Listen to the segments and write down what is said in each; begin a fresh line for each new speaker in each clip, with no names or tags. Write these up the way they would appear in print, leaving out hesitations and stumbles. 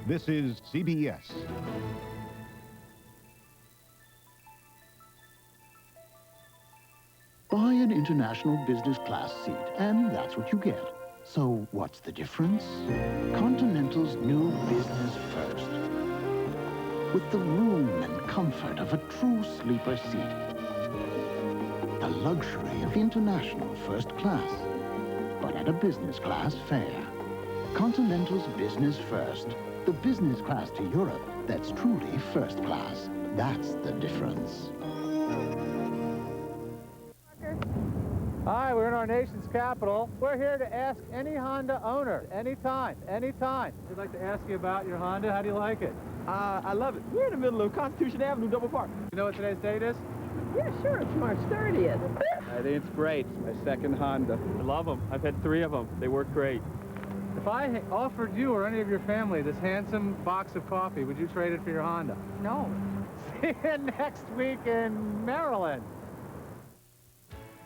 This is CBS.
Buy an international business class seat, and that's what you get. So what's the difference? Continental's new Business First. With the room and comfort of a true sleeper seat. The luxury of international first class, but at a business class fare. Continental's Business First. The business class to Europe that's truly first class. That's the difference.
Hi, we're in our nation's capital. We're here to ask any Honda owner, anytime. We'd like to ask you about your Honda. How do you like it?
I love it. We're in the middle of Constitution Avenue, Double Park.
You know what today's date is?
Yeah, sure. It's March 30th.
I think it's great. It's my second Honda. I love them. I've had 3 of them. They work great. If I offered you or any of your family this handsome box of coffee, would you trade it for your Honda?
No.
See you next week in Maryland.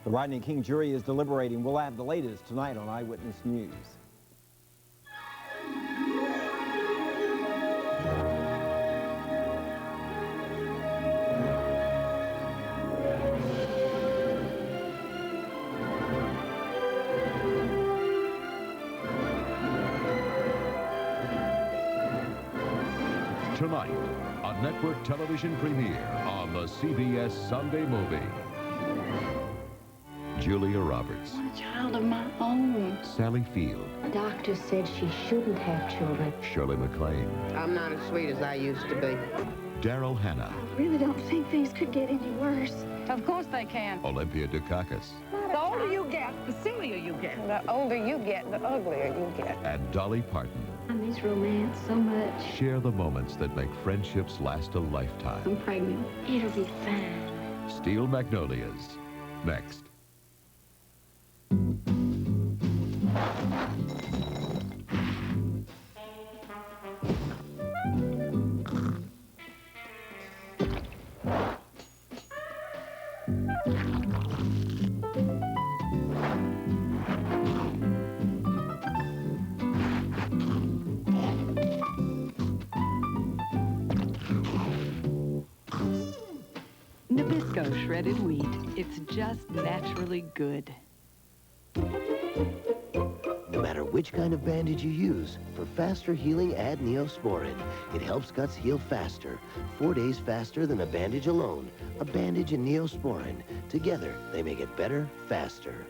The Rodney King jury is deliberating. We'll have the latest tonight on Eyewitness News.
Tonight, a network television premiere on the CBS Sunday Movie. Julia Roberts.
I want a child of my own.
Sally Field.
The doctor said she shouldn't have children.
Shirley MacLaine.
I'm not as sweet as I used to be.
Daryl Hannah.
I really don't think things could get any worse.
Of course they can.
Olympia Dukakis.
The older you get, the sillier you get. The older you get, the uglier you get.
And Dolly Parton.
I miss romance so much.
Share the moments that make friendships last a lifetime.
I'm pregnant. It'll be fine.
Steel Magnolias. Next.
Nabisco shredded wheat. It's just naturally good.
No matter which kind of bandage you use, for faster healing, add Neosporin. It helps cuts heal faster, 4 days faster than a bandage alone. A bandage and Neosporin. Together, they make it better, faster.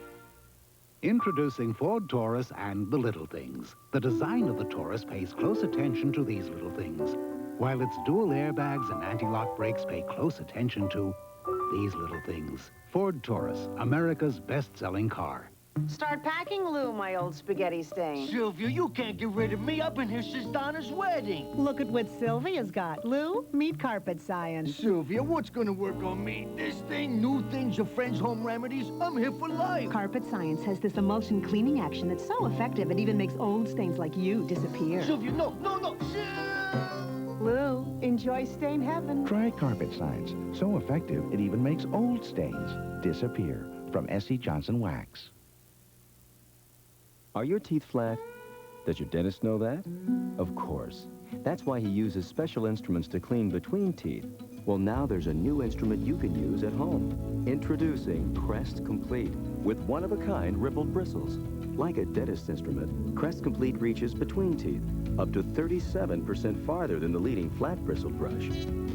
Introducing Ford Taurus and the little things. The design of the Taurus pays close attention to these little things, while its dual airbags and anti-lock brakes pay close attention to these little things. Ford Taurus, America's best-selling car.
Start packing, Lou, my old spaghetti stain.
Sylvia, you can't get rid of me. I've been here since Donna's wedding.
Look at what Sylvia's got. Lou, meet carpet science.
Sylvia, what's gonna work on me? This thing, new things, your friends' home remedies? I'm here for life.
Carpet science has this emulsion cleaning action that's so effective it even makes old stains like you disappear.
Sylvia, no.
Lou, enjoy stain heaven.
Try Carpet Science. So effective, it even makes old stains disappear. From S.C. Johnson Wax.
Are your teeth flat? Does your dentist know that? Of course. That's why he uses special instruments to clean between teeth. Well, now there's a new instrument you can use at home. Introducing Crest Complete with one-of-a-kind rippled bristles. Like a dentist's instrument, Crest Complete reaches between teeth, up to 37% farther than the leading flat bristled brush.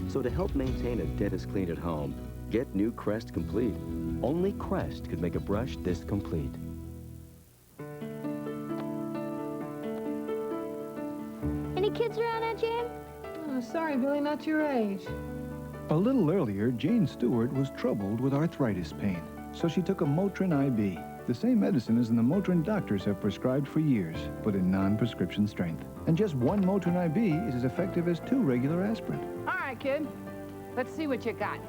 So to help maintain a dentist clean at home, get new Crest Complete. Only Crest could make a brush this complete.
Any kids around at Jane?
Oh, sorry, Billy, not your age.
A little earlier, Jane Stewart was troubled with arthritis pain, so she took a Motrin IB. The same medicine as the Motrin doctors have prescribed for years, but in non-prescription strength. And just one Motrin IB is as effective as 2 regular aspirin.
All right, kid. Let's see what you got.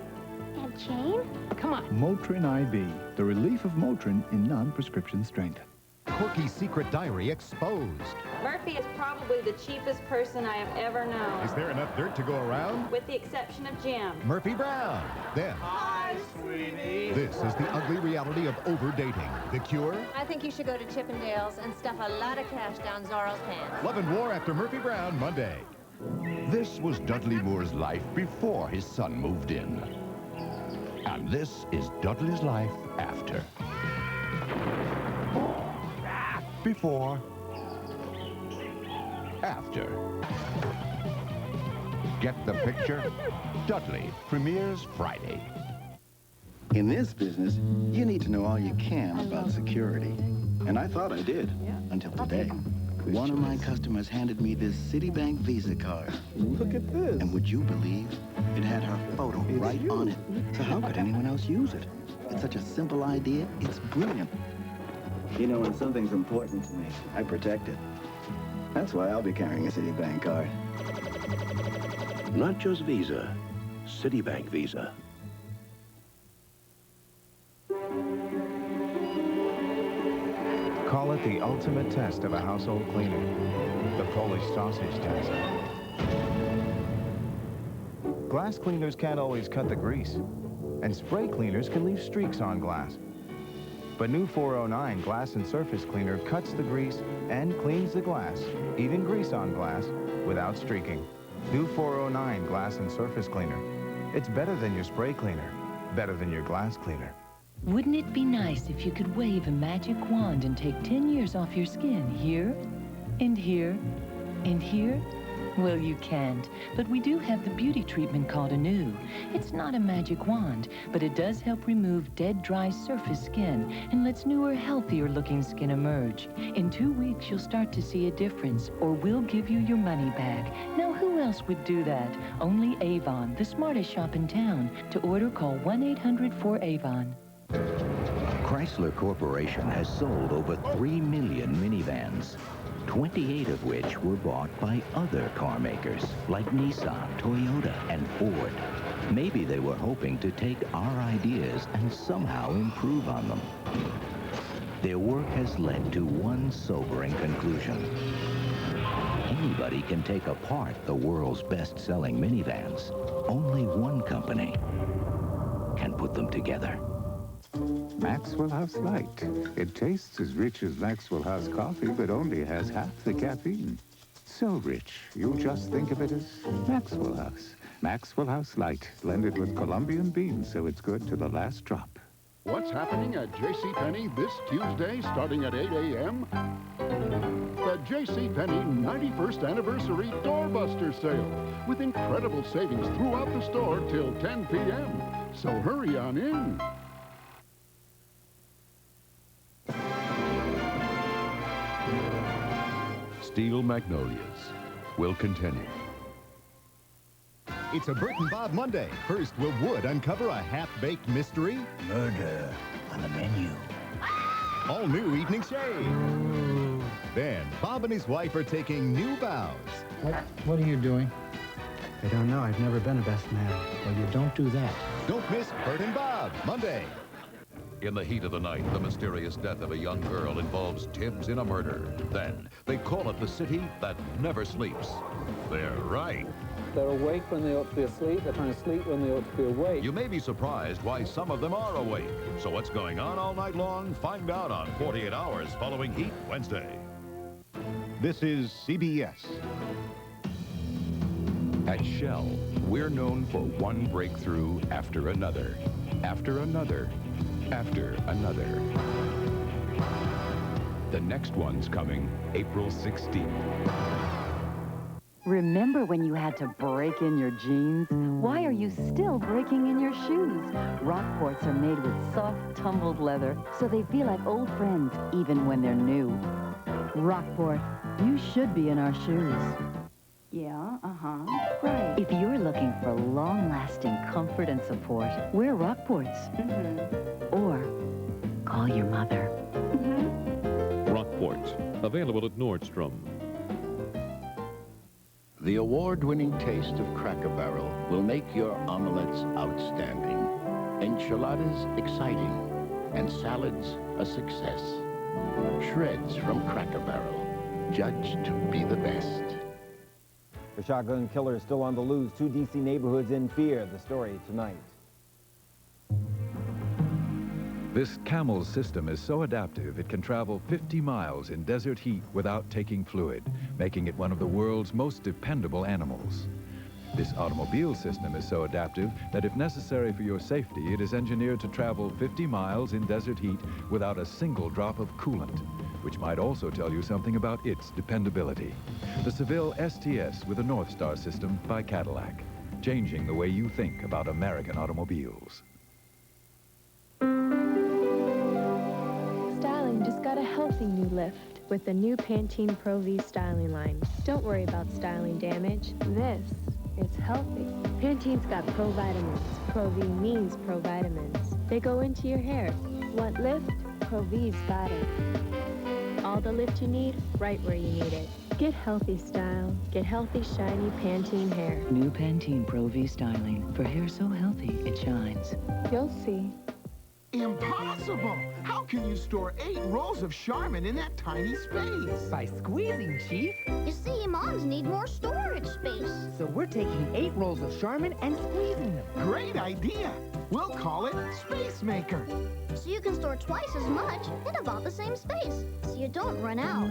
Aunt Jane?
Come on.
Motrin IB, the relief of Motrin in non-prescription strength.
Corky's secret diary exposed.
Murphy is probably the cheapest person I have ever known.
Is there enough dirt to go around?
With the exception of Jim.
Murphy Brown. Then.
Hi, sweetie.
This is the ugly reality of over-dating. The cure?
I think you should go to Chippendales and stuff a lot of cash down Zorro's pants.
Love and War after Murphy Brown, Monday. This was Dudley Moore's life before his son moved in. And this is Dudley's life after. Before. After. Get the picture? Dudley premieres Friday.
In this business, you need to know all you can about security. And I thought I did, until today. One of my customers handed me this Citibank Visa card.
Look at this.
And would you believe it had her photo right on it? So how could anyone else use it? It's such a simple idea, it's brilliant. You know, when something's important to me, I protect it. That's why I'll be carrying a Citibank card.
Not just Visa, Citibank Visa.
Call it the ultimate test of a household cleaner, the Polish sausage test. Glass cleaners can't always cut the grease, and spray cleaners can leave streaks on glass. But new 409 Glass and Surface Cleaner cuts the grease and cleans the glass, even grease on glass, without streaking. New 409 Glass and Surface Cleaner. It's better than your spray cleaner, better than your glass cleaner.
Wouldn't it be nice if you could wave a magic wand and take 10 years off your skin here, and here, and here? Well, you can't, but we do have the beauty treatment called Anew. It's not a magic wand, but it does help remove dead, dry surface skin and lets newer, healthier-looking skin emerge. In 2 weeks, you'll start to see a difference, or we'll give you your money back. Now, who else would do that? Only Avon, the smartest shop in town. To order, call 1-800-4AVON.
Chrysler Corporation has sold over 3 million minivans, 28 of which were bought by other car makers like Nissan, Toyota, and Ford. Maybe they were hoping to take our ideas and somehow improve on them. Their work has led to one sobering conclusion. Anybody can take apart the world's best-selling minivans. Only one company can put them together.
Maxwell House Light. It tastes as rich as Maxwell House coffee, but only has half the caffeine. So rich, you'll just think of it as Maxwell House. Maxwell House Light, blended with Colombian beans, so it's good to the last drop.
What's happening at JCPenney this Tuesday, starting at 8 a.m.? The JCPenney 91st Anniversary Doorbuster Sale, with incredible savings throughout the store till 10 p.m. So hurry on in.
Steel Magnolias will continue.
It's a Bert and Bob Monday. First, will Wood uncover a half-baked mystery?
Murder on the menu.
All new evening shave. Then, Bob and his wife are taking new vows.
What are you doing? I don't know. I've never been a best man. Well, you don't do that.
Don't miss Bert and Bob, Monday.
In the heat of the night, the mysterious death of a young girl involves Tibbs in a murder. Then, they call it the city that never sleeps. They're right.
They're awake when they ought to be asleep. They're trying to sleep when they ought to be awake.
You may be surprised why some of them are awake. So what's going on all night long? Find out on 48 Hours Following Heat Wednesday.
This is CBS.
At Shell, we're known for one breakthrough after another, after another, after another. The next one's coming April 16th.
Remember when you had to break in your jeans? Why are you still breaking in your shoes? Rockports are made with soft, tumbled leather, so they feel like old friends, even when they're new. Rockport, you should be in our shoes. Yeah, right. If you're looking for long-lasting comfort and support, wear Rockports. Or call your mother.
Rockport, available at Nordstrom.
The award-winning taste of Cracker Barrel will make your omelets outstanding, enchiladas exciting, and salads a success. Shreds from Cracker Barrel, judged to be the best.
The shotgun killer is still on the loose. 2 D.C. neighborhoods in fear. The story tonight.
This Camel's system is so adaptive it can travel 50 miles in desert heat without taking fluid, making it one of the world's most dependable animals. This automobile system is so adaptive that if necessary for your safety, it is engineered to travel 50 miles in desert heat without a single drop of coolant, which might also tell you something about its dependability. The Seville STS with a North Star system by Cadillac, changing the way you think about American automobiles.
Styling just got a healthy new lift with the new Pantene Pro V styling line. Don't worry about styling damage. This is healthy. Pantene's got Pro Vitamins. Pro V means Pro Vitamins. They go into your hair. Want lift? Pro V's got it. All the lift you need, right where you need it. Get healthy style. Get healthy, shiny Pantene hair.
New Pantene Pro V styling for hair so healthy it shines.
You'll see.
Impossible! How can you store 8 rolls of Charmin in that tiny space?
By squeezing, Chief.
You see, moms need more storage space.
So we're taking 8 rolls of Charmin and squeezing them.
Great idea! We'll call it Space Maker.
So you can store twice as much in about the same space, so you don't run out.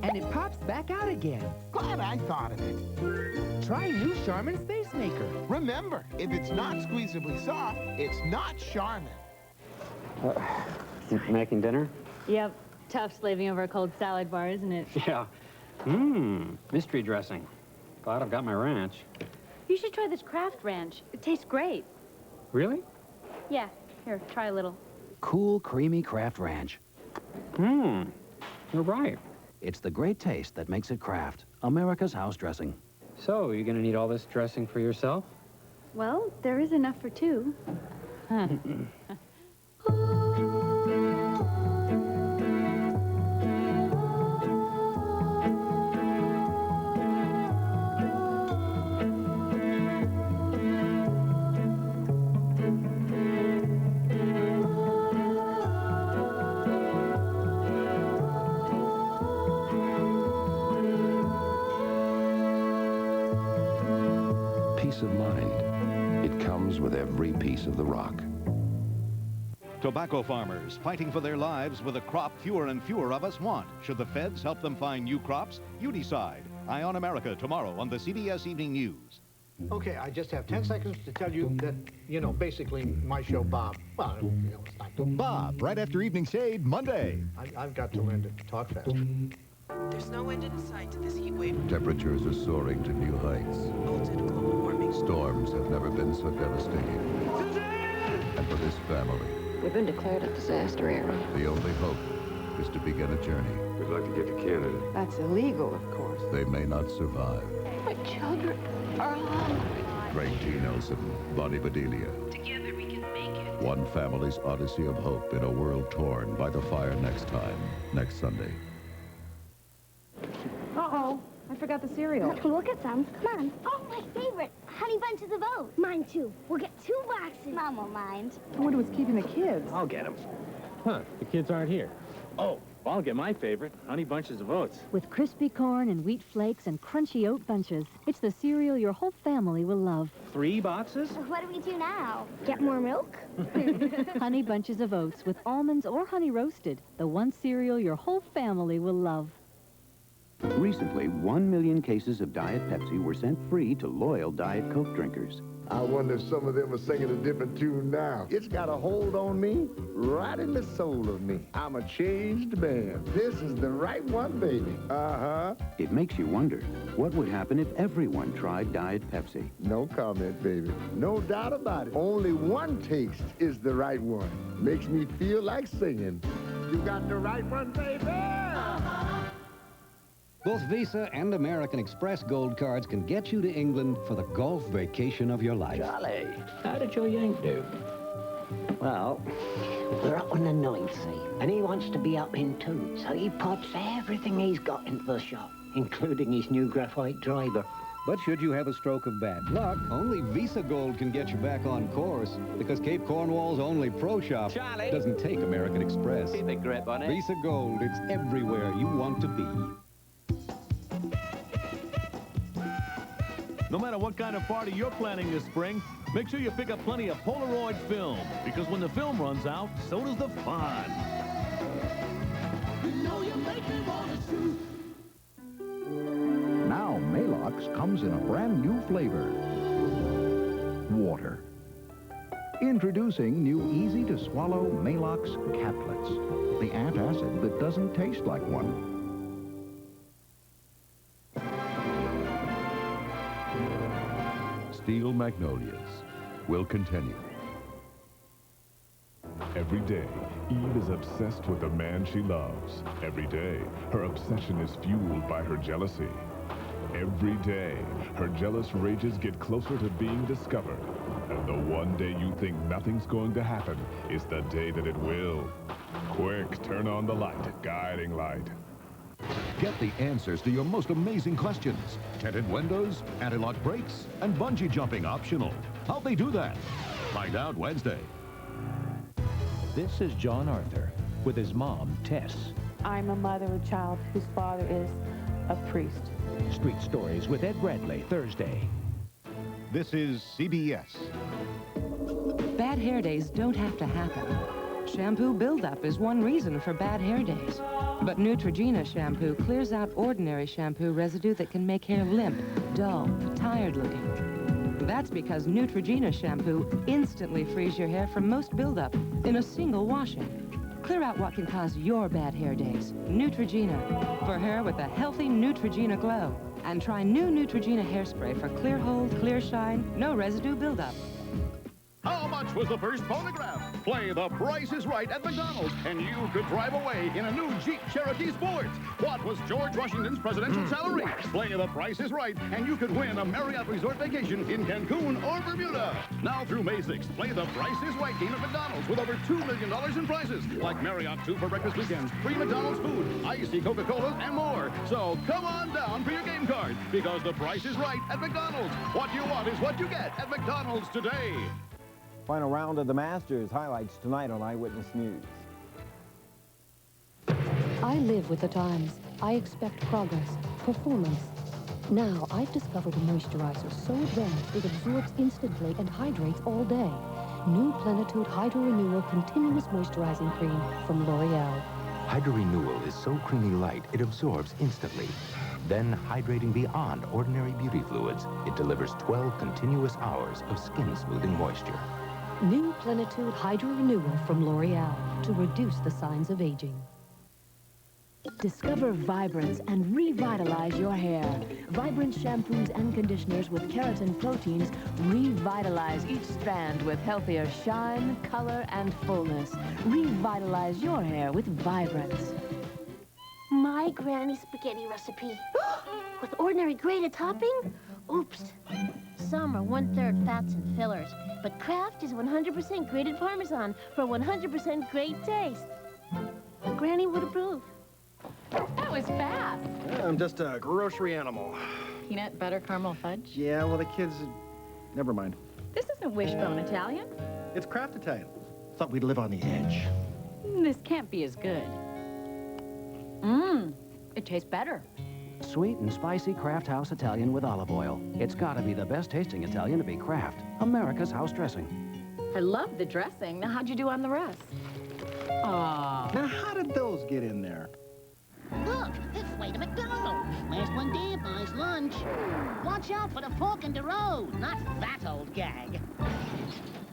And it pops back out again.
Glad I thought of it.
Try new Charmin Space Maker.
Remember, if it's not squeezably soft, it's not Charmin.
Making dinner?
Yep. Tough slaving over a cold salad bar, isn't it?
Yeah. Mystery dressing. Glad I've got my ranch.
You should try this Kraft Ranch. It tastes great.
Really?
Yeah. Here, try a little.
Cool, creamy Kraft Ranch.
You're right.
It's the great taste that makes it Kraft, America's house dressing.
So, you gonna need all this dressing for yourself?
Well, there is enough for 2. Huh.
Peace of mind. It comes with every piece of the rock.
Tobacco farmers fighting for their lives with a crop fewer and fewer of us want. Should the feds help them find new crops? You decide. Eye on America tomorrow on the CBS Evening News.
Okay, I just have 10 seconds to tell you that, basically my show, Bob. Well, it's not too...
Bob, right after Evening Shade, Monday.
I've got to learn to talk faster.
There's no end in sight to this heat wave.
Temperatures are soaring to new heights.
Bolted global warming.
Storms have never been so devastating. And for this family,
we've been declared a disaster area.
the only hope is to begin a journey.
We'd like to get to Canada.
That's illegal, of course.
They may not survive.
My children are hungry.
Craig T. Nelson, Bonnie Bedelia.
Together we can make it.
One family's odyssey of hope in a world torn by the fire next Sunday.
Uh-oh, I forgot the cereal.
We'll get some. Come on. Oh, my favorite. Honey Bunch of the Vote. Mine, too. We'll get 2 boxes. Mom won't mind.
I wonder what's keeping the kids.
I'll get them. Huh, the kids aren't here. Oh, I'll get my favorite, Honey Bunches of Oats.
With crispy corn and wheat flakes and crunchy oat bunches, it's the cereal your whole family will love.
3 boxes?
What do we do now? Get more milk?
Honey Bunches of Oats with almonds or honey roasted, the one cereal your whole family will love.
Recently, 1 million cases of Diet Pepsi were sent free to loyal Diet Coke drinkers.
I wonder if some of them are singing a different tune now. It's got a hold on me, right in the soul of me. I'm a changed man. This is the right one, baby. Uh-huh.
It makes you wonder, what would happen if everyone tried Diet Pepsi?
No comment, baby. No doubt about it. Only one taste is the right one. Makes me feel like singing. You got the right one, baby!
Both Visa and American Express Gold cards can get you to England for the golf vacation of your life.
Charlie, how did your yank do? Well, we're up on the 9th sea, and he wants to be up in 2, so he pots everything he's got into the shop, including his new graphite driver.
But should you have a stroke of bad luck, only Visa Gold can get you back on course, because Cape Cornwall's only pro shop doesn't take American Express.
Keep a grip on it.
Visa Gold, it's everywhere you want to be.
No matter what kind of party you're planning this spring,
Make sure you pick up plenty of Polaroid film, because when the film runs out, so does the fun.
Now Maalox comes in a brand new flavor. Water. Introducing new easy-to-swallow Maalox caplets. The antacid that doesn't taste like one.
Steel Magnolias will continue.
Every day, Eve is obsessed with the man she loves. Every day, her obsession is fueled by her jealousy. Every day, her jealous rages get closer to being discovered. And the one day you think nothing's going to happen is the day that it will. Quick, turn on the light, guiding light.
Get the answers to your most amazing questions. Tinted windows, anti-lock brakes, and bungee jumping optional. How'd they do that? Find out Wednesday.
This is John Arthur with his mom, Tess.
I'm a mother of a child whose father is a priest.
Street Stories with Ed Bradley, Thursday.
This is CBS.
Bad hair days don't have to happen. Shampoo buildup is one reason for bad hair days. But Neutrogena shampoo clears out ordinary shampoo residue that can make hair limp, dull, tired looking. That's because Neutrogena shampoo instantly frees your hair from most buildup in a single washing. Clear out what can cause your bad hair days. Neutrogena, for hair with a healthy Neutrogena glow. And try new Neutrogena hairspray for clear hold, clear shine, no residue buildup.
How much was the first phonograph? Play The Price is Right at McDonald's, and you could drive away in a new Jeep Cherokee Sport. What was George Washington's presidential salary? Play The Price is Right, and you could win a Marriott Resort vacation in Cancun or Bermuda. Now through May 6th, play The Price is Right game at McDonald's with over $2 million in prizes, like Marriott 2 for breakfast weekends, free McDonald's food, icy Coca-Cola, and more. So come on down for your game card, because The Price is Right at McDonald's. What you want is what you get at McDonald's today.
Final round of the Masters highlights tonight on Eyewitness News.
I live with the times. I expect progress, performance. Now I've discovered a moisturizer so advanced it absorbs instantly and hydrates all day. New Plenitude Hydro Renewal Continuous Moisturizing Cream from L'Oreal.
Hydro Renewal is so creamy light, it absorbs instantly. Then, hydrating beyond ordinary beauty fluids, it delivers 12 continuous hours of skin-smoothing moisture.
New Plenitude Hydro Renewal from L'Oreal to reduce the signs of aging.
Discover vibrance and revitalize your hair. Vibrant shampoos and conditioners with keratin proteins revitalize each strand with healthier shine, color, and fullness. Revitalize your hair with Vibrance.
My granny spaghetti recipe. With ordinary grated topping? Oops. Some are 1/3 fats and fillers, but Kraft is 100% grated Parmesan for 100% great taste. Granny would approve.
That was fast.
Yeah, I'm just a grocery animal.
Peanut butter caramel fudge?
Yeah, well, the kids... Never mind.
This isn't Wishbone Italian.
It's Kraft Italian. Thought we'd live on the edge.
This can't be as good. It tastes better.
Sweet and spicy Kraft House Italian with olive oil. It's got to be the best tasting Italian to be Kraft, America's house dressing.
I love the dressing. Now, how'd you do on the rest? Aww.
Now, how did those get in there?
Look, this way to McDonald's. Last one there buys lunch. Watch out for the fork in the road, not that old gag.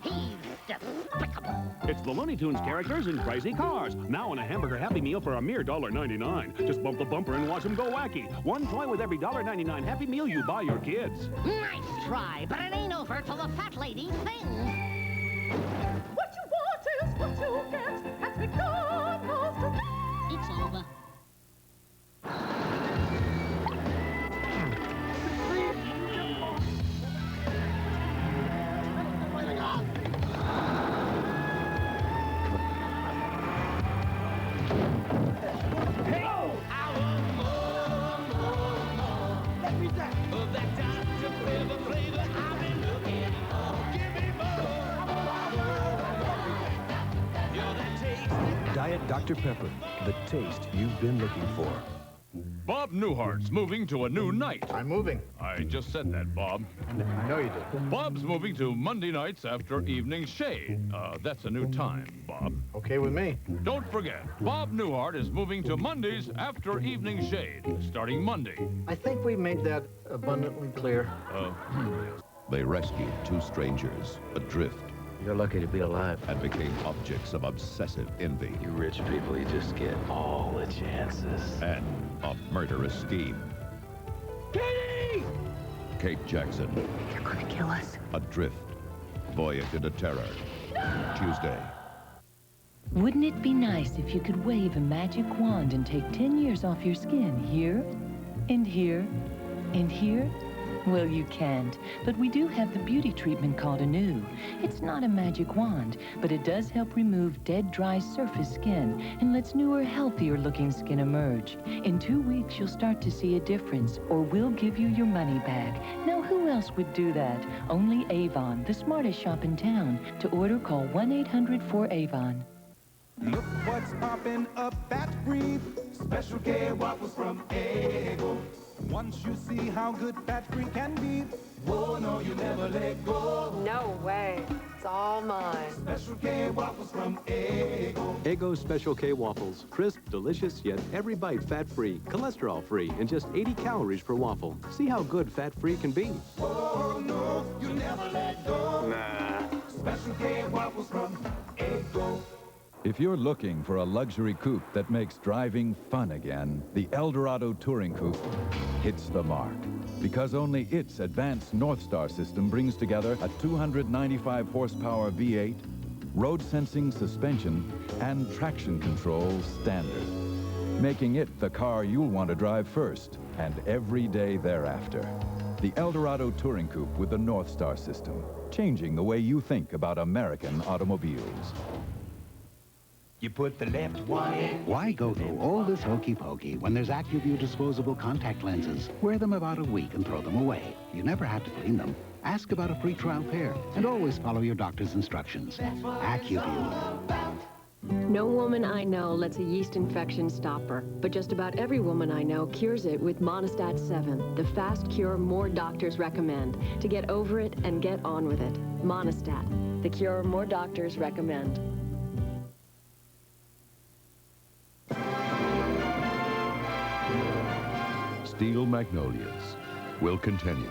He's despicable.
It's the Looney Tunes characters in crazy cars. Now in a hamburger Happy Meal for a mere $1.99. Just bump the bumper and watch them go wacky. One toy with every $1.99 Happy Meal you buy your kids.
Nice try, but it ain't over till the fat lady sings.
What you want is what you get at McDonald's.
It's over.
Diet Dr. Pepper, the taste you've been looking for.
Bob Newhart's moving to a new night.
I'm moving.
I just said that, Bob.
I know you did.
Bob's moving to Monday nights after evening shade. That's a new time, Bob.
Okay with me.
Don't forget, Bob Newhart is moving to Mondays after evening shade, starting Monday.
I think we made that abundantly clear.
They rescued two strangers adrift.
You're lucky to be alive.
And became objects of obsessive envy.
You rich people, you just get all the chances.
And a murderous scheme.
Katie!
Kate Jackson.
They're gonna kill us.
Adrift. Voyage into terror. Tuesday.
Wouldn't it be nice if you could wave a magic wand and take 10 years off your skin here, and here, and here? Well, you can't, but we do have the beauty treatment called Anew. It's not a magic wand, but it does help remove dead, dry surface skin and lets newer, healthier-looking skin emerge. In 2 weeks, you'll start to see a difference, or we'll give you your money back. Now, who else would do that? Only Avon, the smartest shop in town. To order, call 1-800-4AVON.
Look what's popping up at Free. Special K waffles from Eggo. Once you see how good fat-free can be, oh no, you never let go.
No way. It's all mine.
Special K waffles from Eggo.
Eggo Special K waffles. Crisp, delicious, yet every bite fat-free, cholesterol-free, and just 80 calories per waffle. See how good fat-free can be.
Oh no, you never let go.
Nah.
Special K waffles from Eggo.
If you're looking for a luxury coupe that makes driving fun again, the Eldorado Touring Coupe hits the mark. Because only its advanced Northstar system brings together a 295 horsepower V8, road-sensing suspension, and traction control standard, making it the car you'll want to drive first and every day thereafter. The Eldorado Touring Coupe with the Northstar system, changing the way you think about American automobiles.
You put the left one in.
Why go through all this hokey-pokey when there's AccuView disposable contact lenses? Wear them about a week and throw them away. You never have to clean them. Ask about a free trial pair, and always follow your doctor's instructions. AccuView.
No woman I know lets a yeast infection stop her, but just about every woman I know cures it with Monistat 7, the fast cure more doctors recommend to get over it and get on with it. Monistat, the cure more doctors recommend.
Steel Magnolias will continue.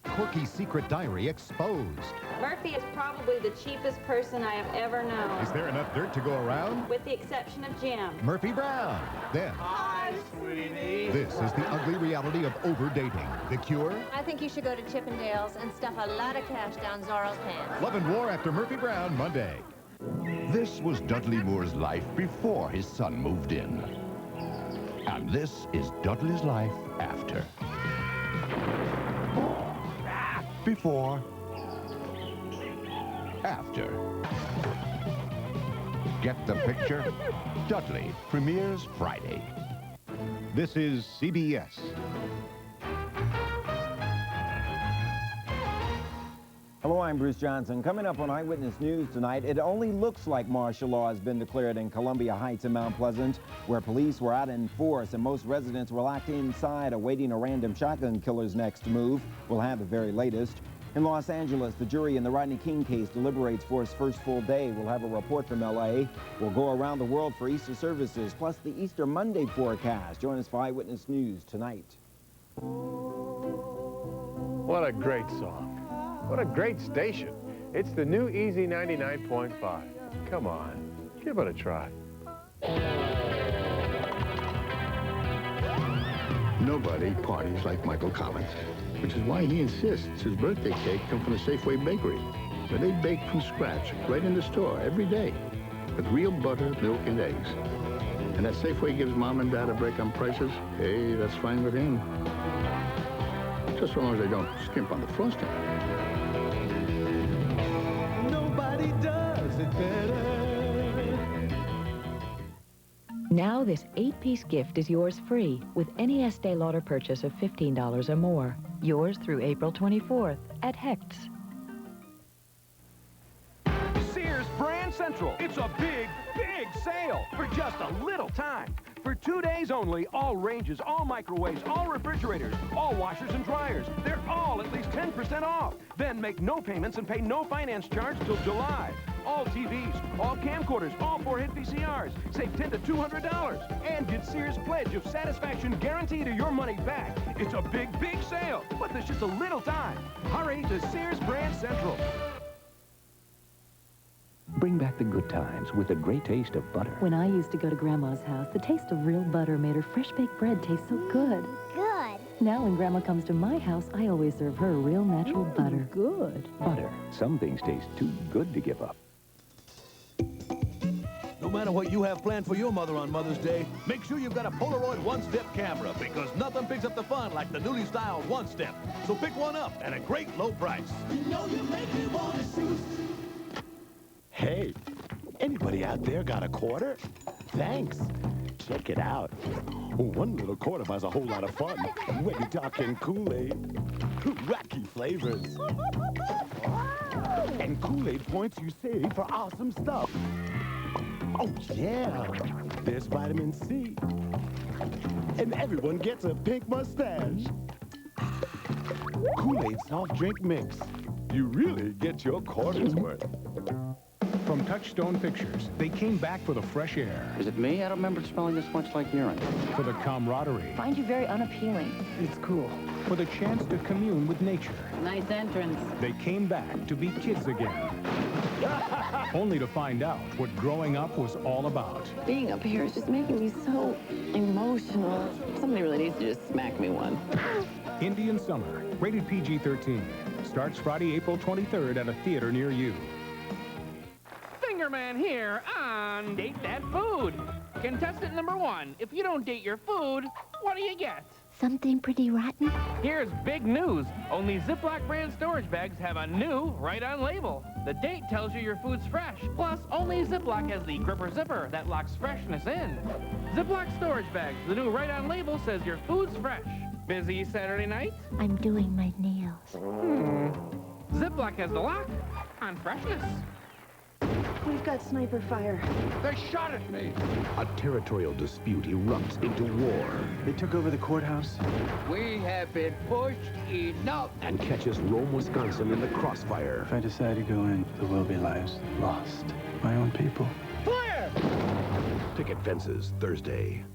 Quirky secret diary exposed.
Murphy is probably the cheapest person I have ever known.
Is there enough dirt to go around?
With the exception of Jim.
Murphy Brown. Then,
Hi, sweetie.
this is the ugly reality of over-dating. The cure?
I think you should go to Chippendale's and stuff a lot of cash down Zorro's pants.
Love and War after Murphy Brown, Monday.
This was Dudley Moore's life before his son moved in. And this is Dudley's life after. Before. After. Get the picture? Dudley premieres Friday.
This is CBS.
Hello, I'm Bruce Johnson. Coming up on Eyewitness News tonight, it only looks like martial law has been declared in Columbia Heights and Mount Pleasant, where police were out in force and most residents were locked inside awaiting a random shotgun killer's next move. We'll have the very latest. In Los Angeles, the jury in the Rodney King case deliberates for its first full day. We'll have a report from L.A. We'll go around the world for Easter services, plus the Easter Monday forecast. Join us for Eyewitness News tonight.
What a great song. What a great station. It's the new Easy 99.5. Come on, give it a try.
Nobody parties like Michael Collins, which is why he insists his birthday cake come from the Safeway bakery, where they bake from scratch right in the store every day with real butter, milk, and eggs. And that Safeway gives Mom and Dad a break on prices, hey, that's fine with him. Just so long as they don't skimp on the frosting.
Nobody does it better.
Now this 8-piece gift is yours free with any Estee Lauder purchase of $15 or more. Yours through April 24th at Hecht's.
Sears Brand Central. It's a big, big sale for just a little time. For 2 days only, all ranges, all microwaves, all refrigerators, all washers and dryers, they're all at least 10% off. Then make no payments and pay no finance charge till July. All TVs, all camcorders, all 4-hit VCRs. Save $10 to $200. And get Sears' pledge of satisfaction guaranteed or your money back. It's a big, big sale, but there's just a little time. Hurry to Sears Brand Central.
Bring back the good times with the great taste of butter.
When I used to go to Grandma's house, the taste of real butter made her fresh-baked bread taste so good.
Good.
Now when Grandma comes to my house, I always serve her real natural butter.
Good. Butter. Some things taste too good to give up.
No matter what you have planned for your mother on Mother's Day, make sure you've got a Polaroid one-step camera, because nothing picks up the fun like the newly styled one-step. So pick one up at a great low price.
You know you make me want to shoot.
Hey, anybody out there got a quarter? Thanks. Check it out. One little quarter buys a whole lot of fun. When you're talking Kool-Aid, wacky flavors. And Kool-Aid points you save for awesome stuff. Oh, yeah. There's vitamin C. And everyone gets a pink mustache. Kool-Aid soft drink mix. You really get your quarter's worth.
From Touchstone Pictures, they came back for the fresh air.
Is it me? I don't remember smelling this much like urine.
For the camaraderie.
Find you very unappealing.
It's cool. For the chance to commune with nature.
Nice entrance.
They came back to be kids again. Only to find out what growing up was all about.
Being up here is just making me so emotional. Somebody really needs to just smack me one.
Indian Summer, rated PG-13. Starts Friday, April 23rd at a theater near you.
Fingerman here on Date That Food. Contestant number 1, if you don't date your food, what do you get?
Something pretty rotten?
Here's big news. Only Ziploc brand storage bags have a new right-on label. The date tells you your food's fresh. Plus, only Ziploc has the gripper zipper that locks freshness in. Ziploc storage bags, the new right-on label says your food's fresh. Busy Saturday night?
I'm doing my nails.
Ziploc has the lock on freshness.
We've got sniper fire.
They shot at me.
A territorial dispute erupts into war.
They took over the courthouse.
We have been pushed enough.
And catches Rome, Wisconsin in the crossfire.
If I decide to go in, there will be lives lost. My own people.
Fire!
Picket fences, Thursday.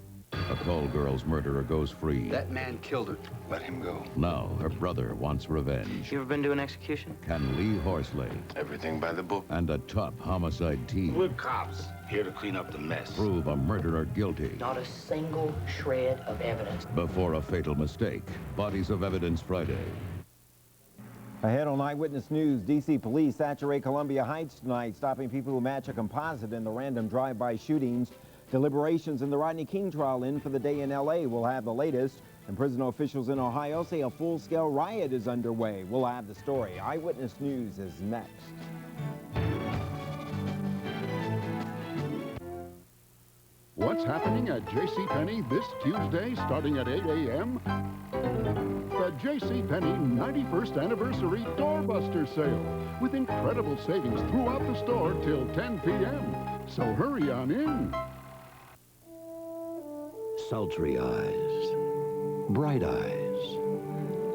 A call girl's murderer goes free.
That man killed her.
Let him go.
Now her brother wants revenge.
You ever been to an execution?
Can Lee Horsley
Everything by the book.
and a top homicide team
We're cops, here to clean up the mess.
prove a murderer guilty
Not a single shred of evidence.
before a fatal mistake? Bodies of Evidence Friday.
Ahead on Eyewitness News, D.C. police saturate Columbia Heights tonight, stopping people who match a composite in the random drive-by shootings. Deliberations in the Rodney King trial in for the day in L.A. We'll have the latest. And prison officials in Ohio say a full-scale riot is underway. We'll have the story. Eyewitness News is next.
What's happening at JCPenney this Tuesday starting at 8 a.m.? The JCPenney 91st Anniversary Doorbuster Sale with incredible savings throughout the store till 10 p.m. So hurry on in.
Sultry eyes, bright eyes,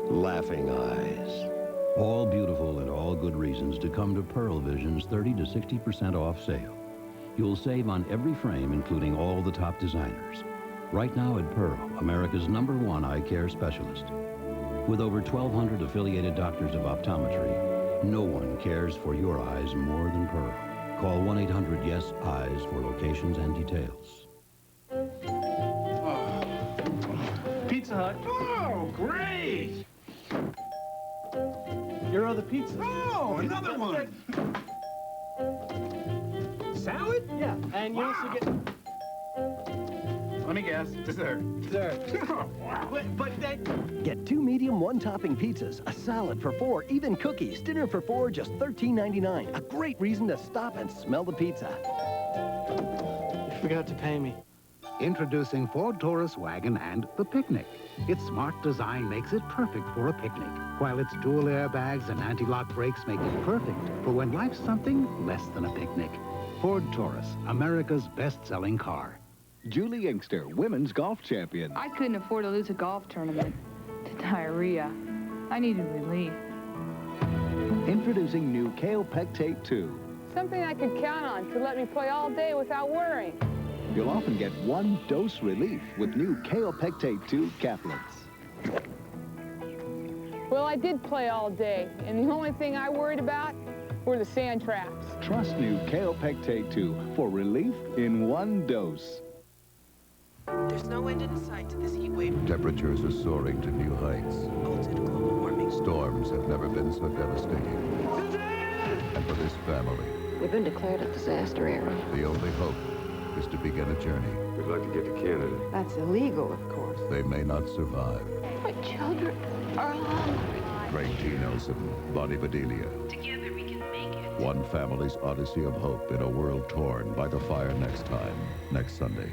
laughing eyes.
All beautiful and all good reasons to come to Pearl Vision's 30 to 60% off sale. You'll save on every frame, including all the top designers. Right now at Pearl, America's #1 eye care specialist. With over 1,200 affiliated doctors of optometry, no one cares for your eyes more than Pearl. Call 1-800-YES-EYES for locations and details.
Pizza Hut.
Oh, great!
Your other pizza.
Oh, another one! Salad?
Yeah, and you also get...
Let me guess. Dessert.
But that... Get 2 medium, 1-topping pizzas, a salad for 4, even cookies, dinner for 4, just $13.99. A great reason to stop and smell the pizza.
You forgot to pay me.
Introducing Ford Taurus Wagon and the Picnic. Its smart design makes it perfect for a picnic, while its dual airbags and anti-lock brakes make it perfect for when life's something less than a picnic. Ford Taurus, America's best-selling car.
Julie Inkster, women's golf champion.
I couldn't afford to lose a golf tournament to diarrhea. I needed relief.
Introducing new Kale Pectate 2.
Something I could count on to let me play all day without worrying.
You'll often get one dose relief with new Kale Pectate 2 caplets.
Well, I did play all day, and the only thing I worried about were the sand traps.
Trust new Kale Pectate 2 for relief in one dose.
There's no end in sight to this heat wave.
Temperatures are soaring to new heights.
Bolted global warming.
Storms have never been so devastating. And for this family,
we've been declared a disaster area.
The only hope is to begin a journey.
We'd like to get to Canada.
That's illegal, of course.
They may not survive.
My children are hungry.
Greg T. Nelson, Bonnie Bedelia.
Together we can make it.
One family's odyssey of hope in a world torn by the fire next time, next Sunday.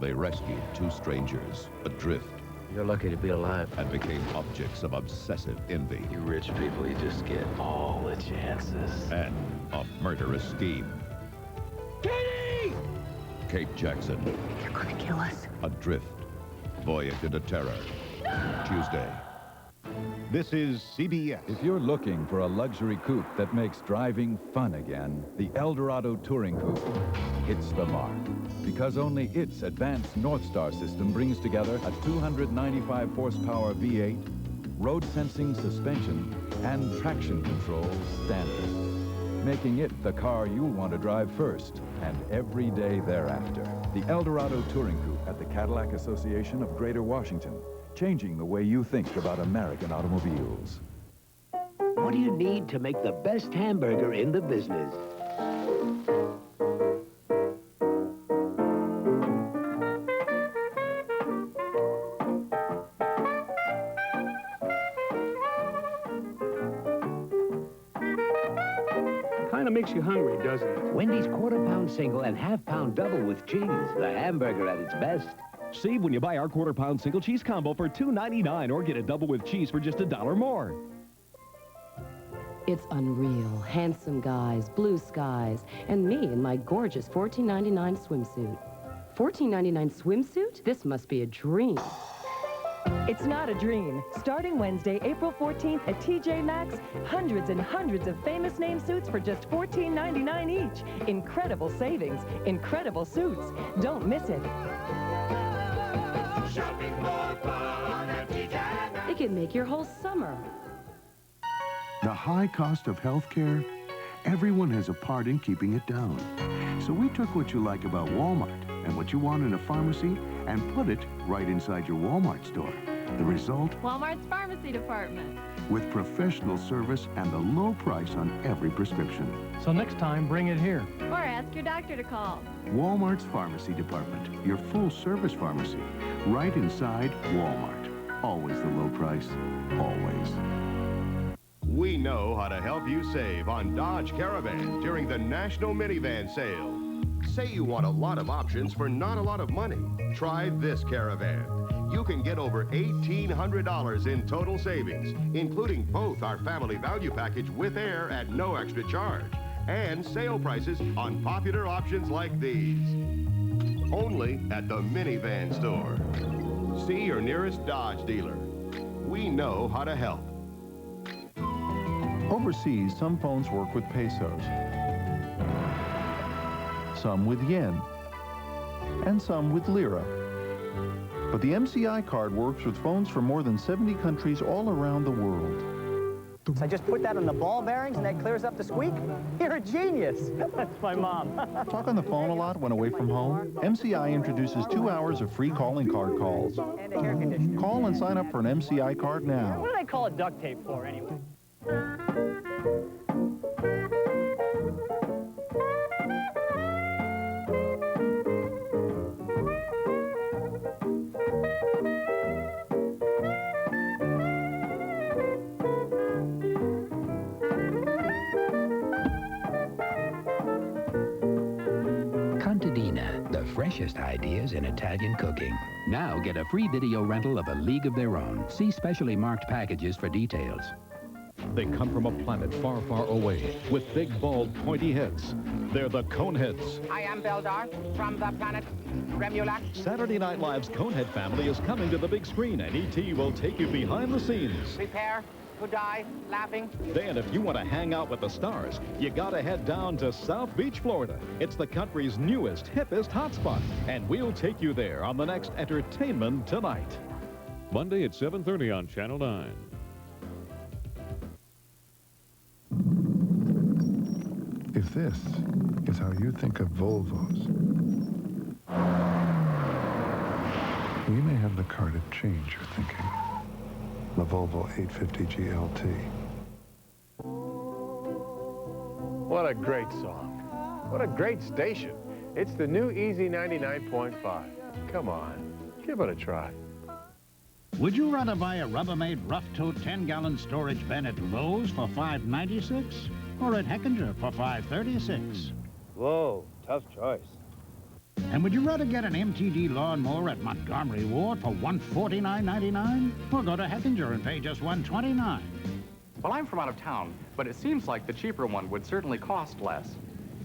They rescued two strangers, adrift.
You're lucky to be alive.
And became objects of obsessive envy.
You rich people, you just get all the chances.
And a murderous scheme.
Katie!
Kate Jackson.
They're gonna kill us.
Adrift. Voyage into terror. Tuesday.
This is CBS. If you're looking for a luxury coupe that makes driving fun again, the Eldorado Touring Coupe hits the mark. Because only its advanced North Star system brings together a 295 horsepower V8, road sensing suspension, and traction control standard, making it the car you'll want to drive first and every day thereafter. The Eldorado Touring Coupe at the Cadillac Association of Greater Washington, changing the way you think about American automobiles.
What do you need to make the best hamburger in the business?
Makes you hungry, doesn't it?
Wendy's quarter-pound single and half-pound double with cheese. The hamburger at its best.
Save when you buy our quarter-pound single cheese combo for $2.99 or get a double with cheese for just $1 more.
It's unreal. Handsome guys, blue skies, and me in my gorgeous $14.99 swimsuit. $14.99 swimsuit? This must be a dream.
It's not a dream. Starting Wednesday, April 14th at TJ Maxx, hundreds and hundreds of famous name suits for just $14.99 each. Incredible savings, incredible suits. Don't miss it.
Shopping for fun at TJ Maxx.
It can make your whole summer.
The high cost of healthcare, everyone has a part in keeping it down. So we took what you like about Walmart and what you want in a pharmacy and put it right inside your Walmart store. The result?
Walmart's pharmacy department.
With professional service and the low price on every prescription.
So next time, bring it here.
Or ask your doctor to call.
Walmart's pharmacy department, your full-service pharmacy, right inside Walmart. Always the low price, always.
We know how to help you save on Dodge Caravan during the National Minivan Sale. Say you want a lot of options for not a lot of money. Try this Caravan. You can get over $1,800 in total savings, including both our family value package with air at no extra charge, and sale prices on popular options like these. Only at the Minivan store. See your nearest Dodge dealer. We know how to help.
Overseas, some phones work with pesos, some with yen, and some with lira. But the MCI card works with phones from more than 70 countries all around the world.
So I just put that on the ball bearings and that clears up the squeak? You're a genius. That's my mom.
Talk on the phone a lot when away from home? MCI introduces 2 hours of free calling card calls.
And a hair conditioner.
Call and sign up for an MCI card now.
What do they call it duct tape for, anyway?
Freshest ideas in Italian cooking. Now get a free video rental of A League of Their Own. See specially marked packages for details.
They come from a planet far, far away with big, bald, pointy heads. They're the Coneheads.
I am Beldar from the planet Remulac.
Saturday Night Live's Conehead family is coming to the big screen, and E.T. will take you behind the scenes.
Prepare to die laughing.
Then, if you want to hang out with the stars, you gotta head down to South Beach, Florida. It's the country's newest, hippest hotspot, and we'll take you there on the next Entertainment Tonight.
Monday at 7:30 on Channel 9.
If this is how you think of Volvos, we may have the car to change your thinking. The Volvo 850 GLT.
What a great song. What a great station. It's the new Easy 99.5. Come on, give it a try.
Would you rather buy a Rubbermaid rough-tote 10-gallon storage bin at Lowe's for $5.96 or at Heckinger for $5.36?
Whoa, tough choice.
And would you rather get an MTD lawnmower at Montgomery Ward for $149.99 or go to Heckinger and pay just $129?
Well, I'm from out of town, but it seems like the cheaper one would certainly cost less.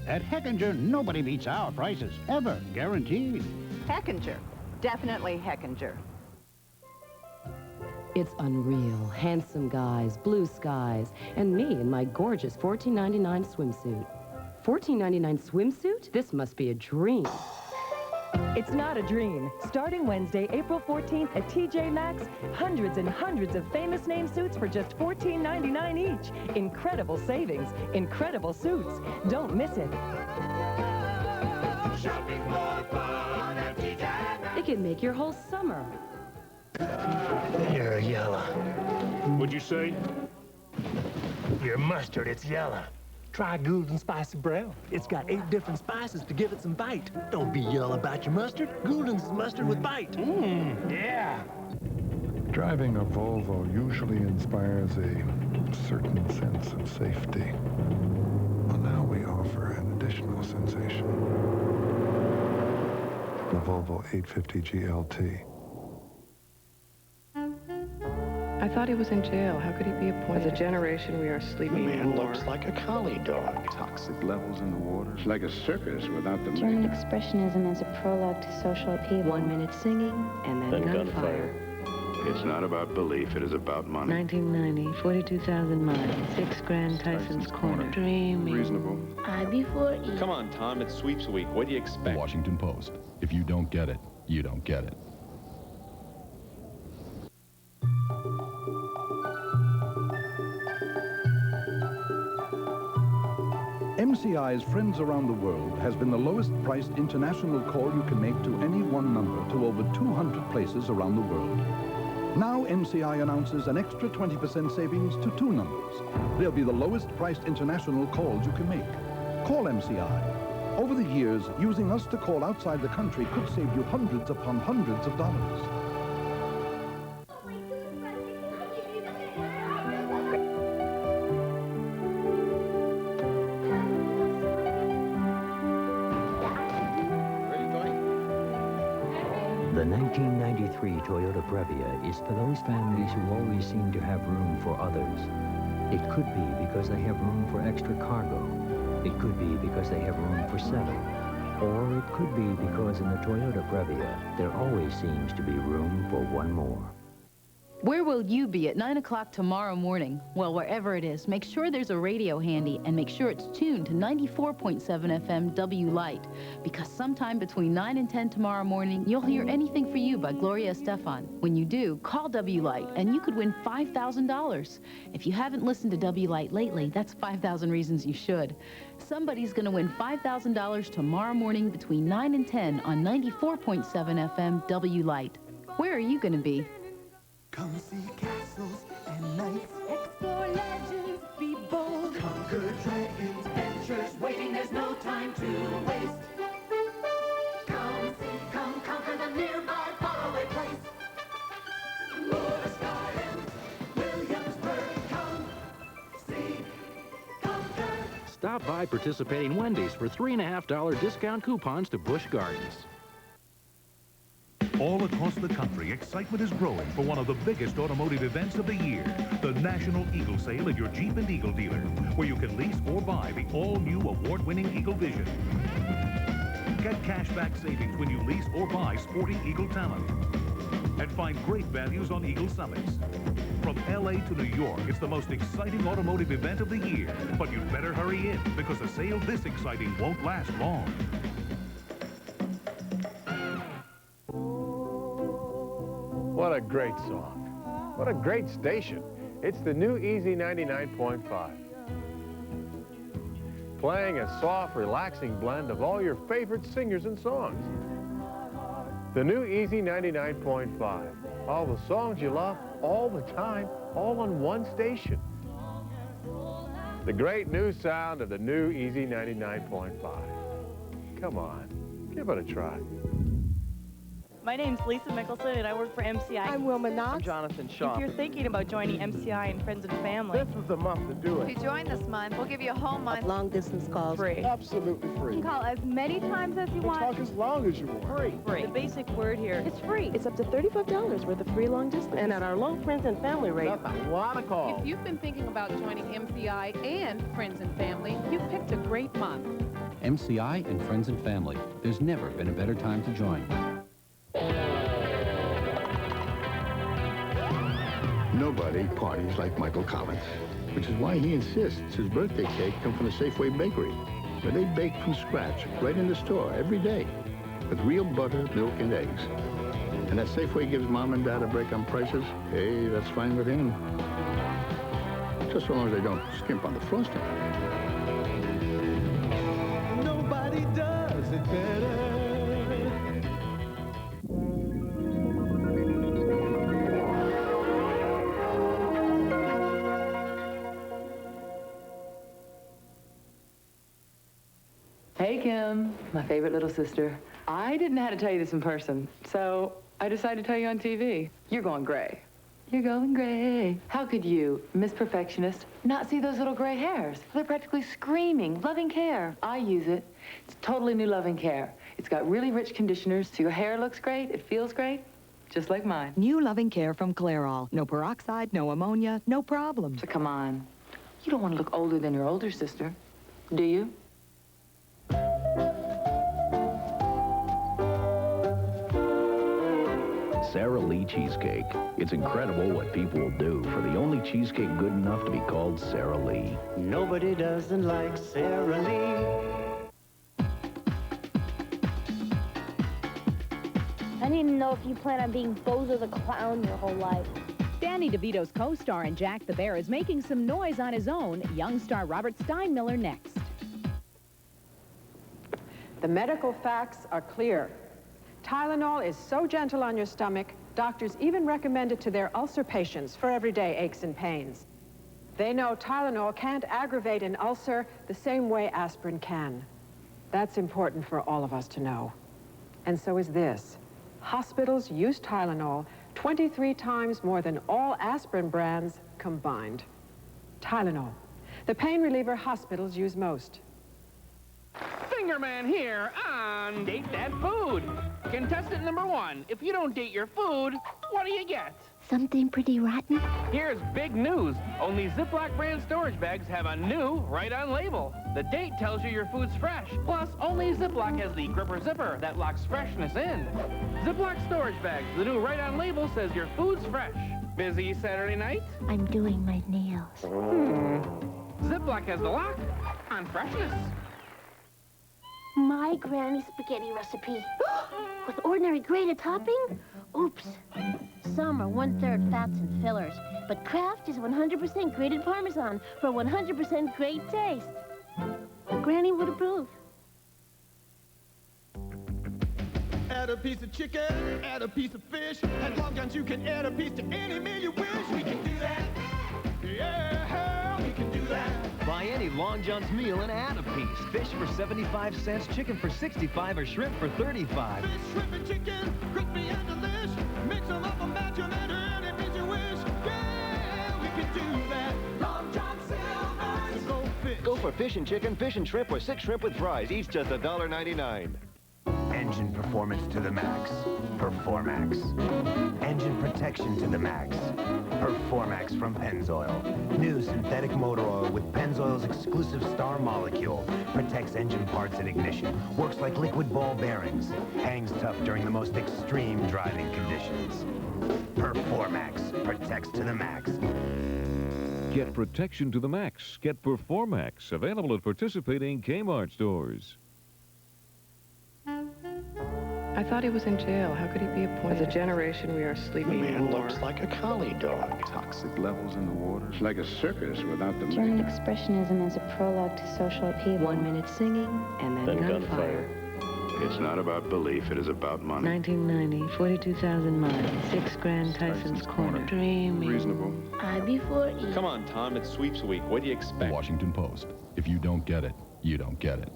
At Heckinger, nobody beats our prices, ever, guaranteed.
Heckinger. Definitely Heckinger.
It's unreal. Handsome guys, blue skies, and me in my gorgeous $14.99 swimsuit. $14.99 swimsuit? This must be a dream.
It's not a dream. Starting Wednesday, April 14th at TJ Maxx, hundreds and hundreds of famous name suits for just $14.99 each. Incredible savings, incredible suits. Don't miss it.
Shopping more fun at TJ Maxx.
It can make your whole summer.
You're yellow.
What'd you say?
Your mustard, it's yellow. Try Goulden's Spicy Brown. It's got 8 different spices to give it some bite. Don't be yellow about your mustard. Goulden's is mustard with bite. Yeah.
Driving a Volvo usually inspires a certain sense of safety. Well, now we offer an additional sensation. The Volvo 850 GLT.
I thought he was in jail. How could he be appointed? As a generation, we are sleeping
Man
more.
looks like a collie dog.
Toxic levels in the water. It's like a circus without the
German expressionism as a prologue to social upheaval.
1 minute singing and then gunfire.
It's not about belief, it is about money.
1990, 42,000 miles, 6 Grand Tyson's Corner. Dreaming.
Reasonable.
I before E.
Come on, Tom, it's sweeps week. What do you expect?
Washington Post. If you don't get it, you don't get it. MCI's Friends Around the World has been the lowest priced international call you can make to any one number to over 200 places around the world. Now MCI announces an extra 20% savings to 2 numbers. They'll be the lowest priced international calls you can make. Call MCI. Over the years, using us to call outside the country could save you hundreds upon hundreds of dollars.
The 1993 Toyota Previa is for those families who always seem to have room for others. It could be because they have room for extra cargo. It could be because they have room for 7. Or it could be because in the Toyota Previa, there always seems to be room for one more.
Where will you be at 9 o'clock tomorrow morning? Well, wherever it is, make sure there's a radio handy and make sure it's tuned to 94.7 FM W Light, because sometime between 9 and 10 tomorrow morning, you'll hear Anything for You by Gloria Estefan. When you do, call W Light and you could win $5,000. If you haven't listened to W Light lately, that's 5,000 reasons you should. Somebody's going to win $5,000 tomorrow morning between 9 and 10 on 94.7 FM W Light. Where are you going to be?
Come see castles and knights. Explore legends, be bold. Conquer dragons, adventures waiting, there's no time to waste. Come see, come conquer the nearby faraway place. Over Sky and Williamsburg, come see, conquer.
Stop by participating Wendy's for $3.50 discount coupons to Busch Gardens.
All across the country, excitement is growing for one of the biggest automotive events of the year, the National Eagle Sale at your Jeep and Eagle dealer, where you can lease or buy the all-new award-winning Eagle Vision. Get cashback savings when you lease or buy sporty Eagle Talent. And find great values on Eagle Summits. From LA to New York, it's the most exciting automotive event of the year. But you'd better hurry in, because a sale this exciting won't last long.
What a great song. What a great station. It's the new Easy 99.5. Playing a soft, relaxing blend of all your favorite singers and songs. The new Easy 99.5. All the songs you love all the time, all on one station. The great new sound of the new Easy 99.5. Come on, give it a try.
My name's Lisa Mickelson, and I work for MCI. I'm Wilma Knox.
I'm Jonathan Shaw.
If you're thinking about joining MCI and Friends and Family,
This was the month to do
If
it.
you join this month, we'll give you a whole month.
long-distance calls free.
Absolutely free.
You can call as many times as you
We'll
want.
talk as long as you want.
Free. The basic word here
It's free.
It's up to $35 worth of free long distance, and at our low Friends and Family rate.
That's a lot of calls.
If you've been thinking about joining MCI and Friends and Family, you've picked a great month.
MCI and Friends and Family. There's never been a better time to join.
Nobody parties like Michael Collins, which is why he insists his birthday cake come from the Safeway bakery, where they bake from scratch right in the store every day with real butter, milk, and eggs. And that Safeway gives Mom and Dad a break on prices, hey, that's fine with him. Just so long as they don't skimp on the frosting.
Nobody does it better.
Hey, Kim, my favorite little sister. I didn't know how to tell you this in person, so I decided to tell you on TV. You're going gray. You're going gray. How could you, Miss Perfectionist, not see those little gray hairs? They're practically screaming, loving care. I use it. It's totally new loving care. It's got really rich conditioners, so your hair looks great, it feels great, just like mine.
New loving care from Clairol. No peroxide, no ammonia, no problem.
So come on. You don't want to look older than your older sister, do you?
Sara Lee cheesecake. It's incredible what people will do for the only cheesecake good enough to be called Sara Lee.
Nobody doesn't like Sara Lee.
I need to know if you plan on being Bozo the Clown your whole life.
Danny DeVito's co-star in Jack the Bear is making some noise on his own. Young star Robert Steinmiller next.
The medical facts are clear. Tylenol is so gentle on your stomach, doctors even recommend it to their ulcer patients for everyday aches and pains. They know Tylenol can't aggravate an ulcer the same way aspirin can. That's important for all of us to know. And so is this. Hospitals use Tylenol 23 times more than all aspirin brands combined. Tylenol, the pain reliever hospitals use most.
Fingerman here on Date That Food. Contestant number 1, if you don't date your food, what do you get?
Something pretty rotten?
Here's big news. Only Ziploc brand storage bags have a new right-on label. The date tells you your food's fresh. Plus, only Ziploc has the gripper zipper that locks freshness in. Ziploc storage bags, the new right-on label says your food's fresh. Busy Saturday night?
I'm doing my nails.
Ziploc has the lock on freshness.
My granny spaghetti recipe. With ordinary grated topping? Oops. Some are 1/3 fats and fillers, but Kraft is 100% grated Parmesan for 100% great taste. Granny would approve.
Add a piece of chicken, add a piece of fish. As long as you can add a piece to any meal you wish, we can do that. Yeah, we can do that.
Buy any Long John's meal and add a piece. Fish for 75 cents, chicken for 65, or shrimp for 35.
Fish, shrimp, and chicken, crispy and delish. Mix them up and match them and any piece you wish. Yeah, we can do that. Long John Silver's. So go fish.
Go for fish and chicken, fish and shrimp, or 6 shrimp with fries, each just $1.99.
Engine performance to the max. Performax. Engine protection to the max. Performax from Pennzoil. New synthetic motor oil with Pennzoil's exclusive star molecule. Protects engine parts at ignition. Works like liquid ball bearings. Hangs tough during the most extreme driving conditions. Performax. Protects to the max.
Get protection to the max. Get Performax. Available at participating Kmart stores.
I thought he was in jail. How could he be appointed? As a generation, we are sleeping
The man
more.
looks like a collie dog.
Toxic levels in the water.
It's like a circus without the
German
makeup.
expressionism as a prologue to social upheaval.
1 minute singing and then gunfire.
It's not about belief, it is about money.
1990, 42,000 miles, 6 Grand Tyson's Corner. Dreaming.
Reasonable.
I before E.
Come on, Tom, it's sweeps week. What do you expect?
Washington Post. If you don't get it, you don't get it.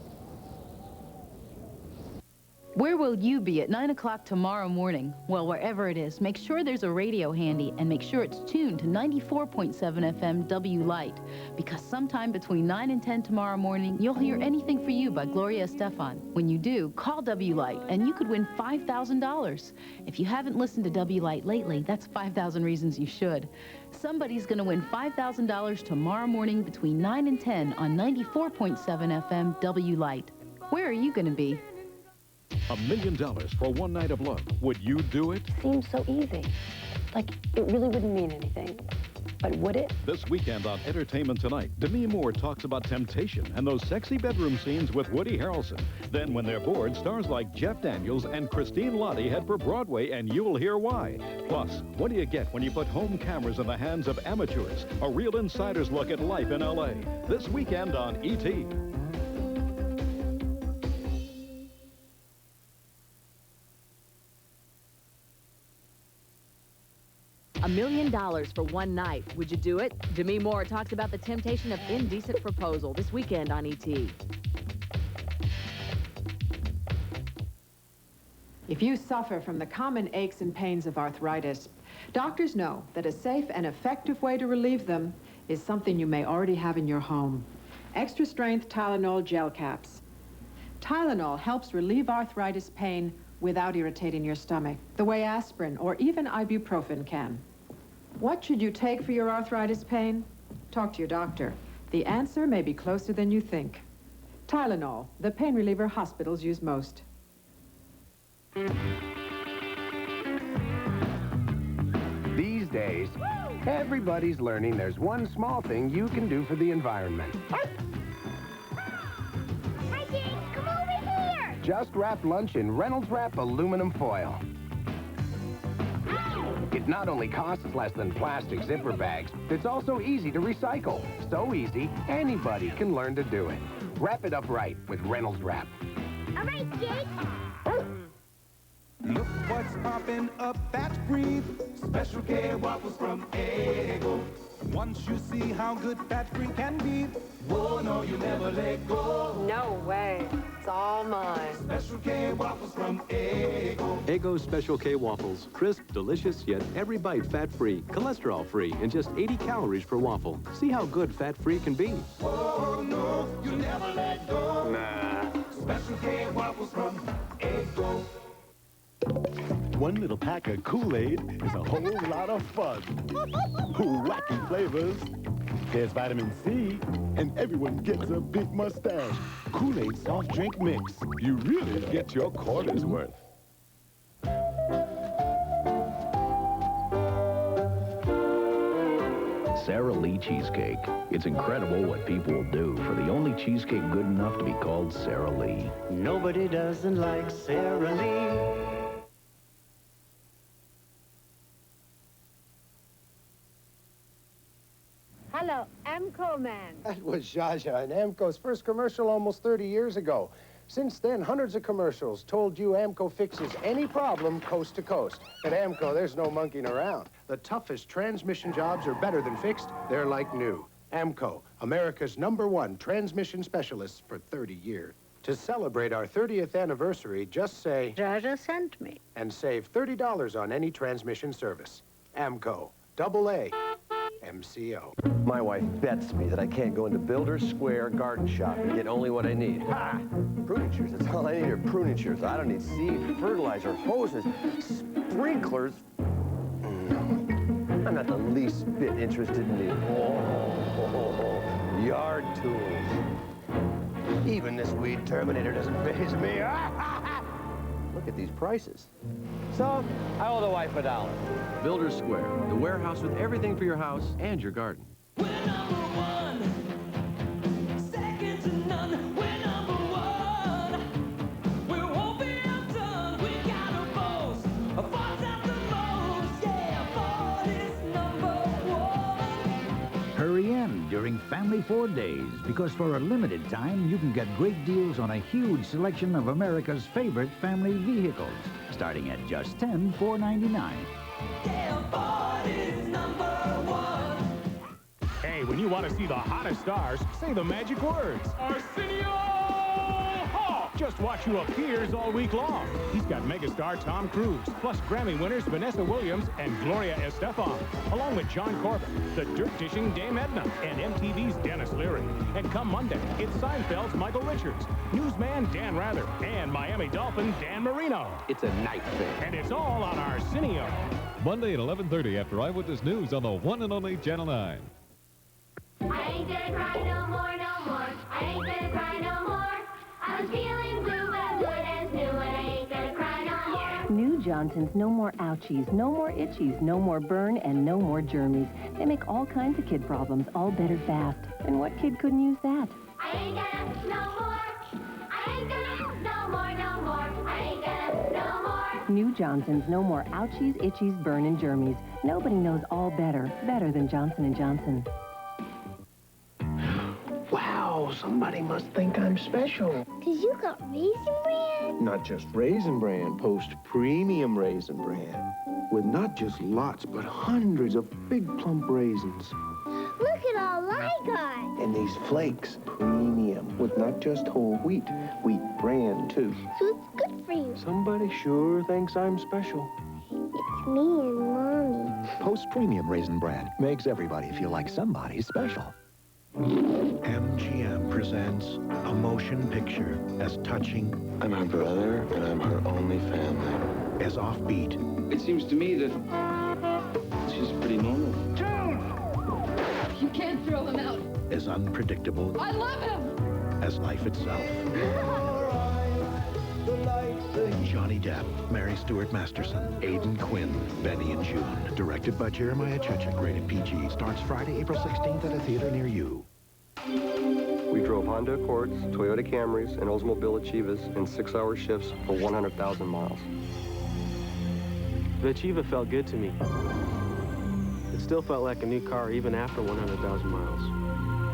Where will you be at 9 o'clock tomorrow morning? Well, wherever it is, make sure there's a radio handy and make sure it's tuned to 94.7 FM W Light, because sometime between 9 and 10 tomorrow morning, you'll hear Anything for You by Gloria Estefan. When you do, call W Light and you could win $5,000. If you haven't listened to W Light lately, that's 5,000 reasons you should. Somebody's going to win $5,000 tomorrow morning between 9 and 10 on 94.7 FM W Light. Where are you going to be?
$1 million for one night of love. Would you do it?
Seems so easy. Like, it really wouldn't mean anything. But would it?
This weekend on Entertainment Tonight, Demi Moore talks about temptation and those sexy bedroom scenes with Woody Harrelson. Then, when they're bored, stars like Jeff Daniels and Christine Lottie head for Broadway, and you'll hear why. Plus, what do you get when you put home cameras in the hands of amateurs? A real insider's look at life in L.A. This weekend on E.T.
$1 million for one night. Would you do it? Demi Moore talks about the temptation of indecent proposal this weekend on E.T.
If you suffer from the common aches and pains of arthritis, doctors know that a safe and effective way to relieve them is something you may already have in your home. Extra strength Tylenol gel caps. Tylenol helps relieve arthritis pain without irritating your stomach, the way aspirin or even ibuprofen can. What should you take for your arthritis pain? Talk to your doctor. The answer may be closer than you think. Tylenol, the pain reliever hospitals use most.
These days, everybody's learning there's one small thing you can do for the environment.
Hi, Jake. Come over here.
Just wrap lunch in Reynolds Wrap aluminum foil. It not only costs less than plastic zipper bags, it's also easy to recycle. So easy, anybody can learn to do it. Wrap it up right with Reynolds Wrap.
All right, Jake.
Look what's popping up at Free. Special K waffles from Eggo. Once you see how good fat-free can be, whoa, no, you never let go.
No way. It's all mine.
Special K waffles from Eggo.
Eggo Special K waffles. Crisp, delicious, yet every bite fat-free, cholesterol-free, and just 80 calories per waffle. See how good fat-free can be.
Oh, no, you never let go.
Nah.
Special K waffles from Eggo.
One little pack of Kool-Aid is a whole lot of fun. Wacky flavors. There's vitamin C, and everyone gets a big mustache. Kool-Aid soft drink mix. You really get your quarter's worth.
Sara Lee Cheesecake. It's incredible what people will do for the only cheesecake good enough to be called Sara Lee.
Nobody doesn't like Sara Lee.
Hello, Amco Man.
That was Zsa Zsa in Amco's first commercial almost 30 years ago. Since then, hundreds of commercials told you Amco fixes any problem coast to coast. At Amco, there's no monkeying around. The toughest transmission jobs are better than fixed. They're like new. Amco, America's #1 transmission specialist for 30 years. To celebrate our 30th anniversary, just say,
Zsa Zsa sent me.
And save $30 on any transmission service. Amco, AA, MCO.
My wife bets me that I can't go into Builder's Square garden shop and get only what I need. Ha! Pruning shears, that's all I need are pruning shears. I don't need seed, fertilizer, hoses, sprinklers. I'm not the least bit interested in the yard tools. Even this weed terminator doesn't faze me. Look at these prices. So, I owe the wife $1. Builder's Square, the warehouse with everything for your house and your garden.
Hurry in during Family 4 Days, because for a limited time, you can get great deals on a huge selection of America's favorite family vehicles, starting at just $10,499.
Hey, when you want to see the hottest stars, say the magic words. Arsenio Hall! Just watch who appears all week long. He's got megastar Tom Cruise, plus Grammy winners Vanessa Williams and Gloria Estefan, along with John Corbett, the dirt-dishing Dame Edna, and MTV's Dennis Leary. And come Monday, it's Seinfeld's Michael Richards, newsman Dan Rather, and Miami Dolphin Dan Marino.
It's a night thing.
And it's all on Arsenio.
Monday at 11:30 after Eyewitness News on the one and only Channel 9.
I ain't gonna cry no more, no more. I ain't gonna cry no more. I was feeling blue, but I'm good as new, and I ain't gonna cry no more.
New Johnson's, no more ouchies, no more itchies, no more burn, and no more germies. They make all kinds of kid problems all better fast. And what kid couldn't use that?
I ain't gonna no more. I ain't gonna no more, no more. I ain't gonna no more.
New Johnson's, no more ouchies, itchies, burn, and germies. Nobody knows all better than Johnson & Johnson.
Wow, somebody must think I'm special.
'Cause you got Raisin Bran?
Not just Raisin Bran, Post Premium Raisin Bran. With not just lots, but hundreds of big plump raisins.
Look at all I got.
And these flakes, premium, with not just whole wheat bran too.
So it's good for you.
Somebody sure thinks I'm special.
It's me and Mommy.
Post Premium Raisin Bran makes everybody feel like somebody's special. MGM presents a motion picture as touching.
I'm her brother, and I'm her only family.
As offbeat.
It seems to me that she's pretty normal.
You can't throw him out.
As unpredictable.
I love him.
As life itself. Johnny Depp, Mary Stuart Masterson, Aidan Quinn, Benny and June. Directed by Jeremiah Chechik, rated PG. Starts Friday, April 16th at a theater near you.
We drove Honda Accords, Toyota Camrys, and Oldsmobile Achivas in 6-hour shifts for 100,000 miles.
The Achieva felt good to me. It still felt like a new car even after 100,000 miles.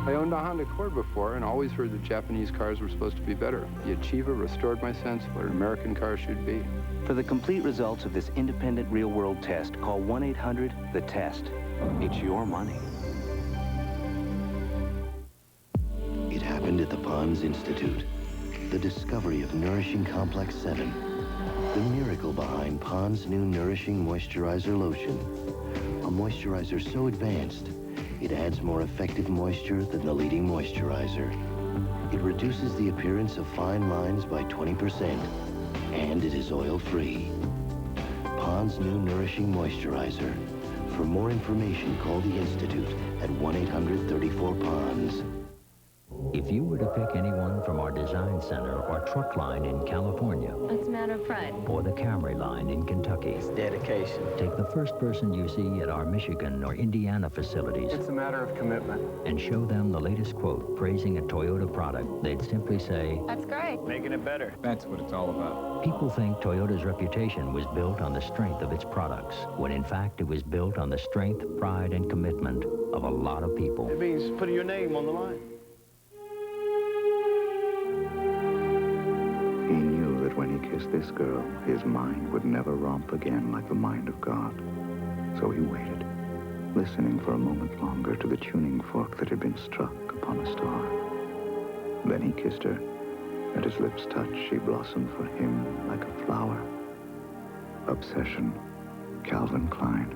I owned a Honda Accord before and always heard that Japanese cars were supposed to be better. The Achieva restored my sense of what an American car should be.
For the complete results of this independent real-world test, call 1-800-THE-TEST. It's your money.
It happened at the Pond's Institute. The discovery of Nourishing Complex 7. The miracle behind Pond's new Nourishing Moisturizer Lotion. A moisturizer so advanced, it adds more effective moisture than the leading moisturizer. It reduces the appearance of fine lines by 20%, and it is oil-free. Pond's new Nourishing Moisturizer. For more information, call the Institute at 1-800-34-PONDS.
If you were to pick anyone from our design center or truck line in California,
It's a matter of pride.
or the Camry line in Kentucky,
It's dedication.
take the first person you see at our Michigan or Indiana facilities
It's a matter of commitment.
and show them the latest quote praising a Toyota product, they'd simply say,
That's great.
Making it better.
That's what it's all about.
people think Toyota's reputation was built on the strength of its products, when in fact it was built on the strength, pride, and commitment of a lot of people.
It means putting your name on the line.
He knew that when he kissed this girl, his mind would never romp again like the mind of God. So he waited, listening for a moment longer to the tuning fork that had been struck upon a star. Then he kissed her. At his lips' touch, she blossomed for him like a flower. Obsession, Calvin Klein.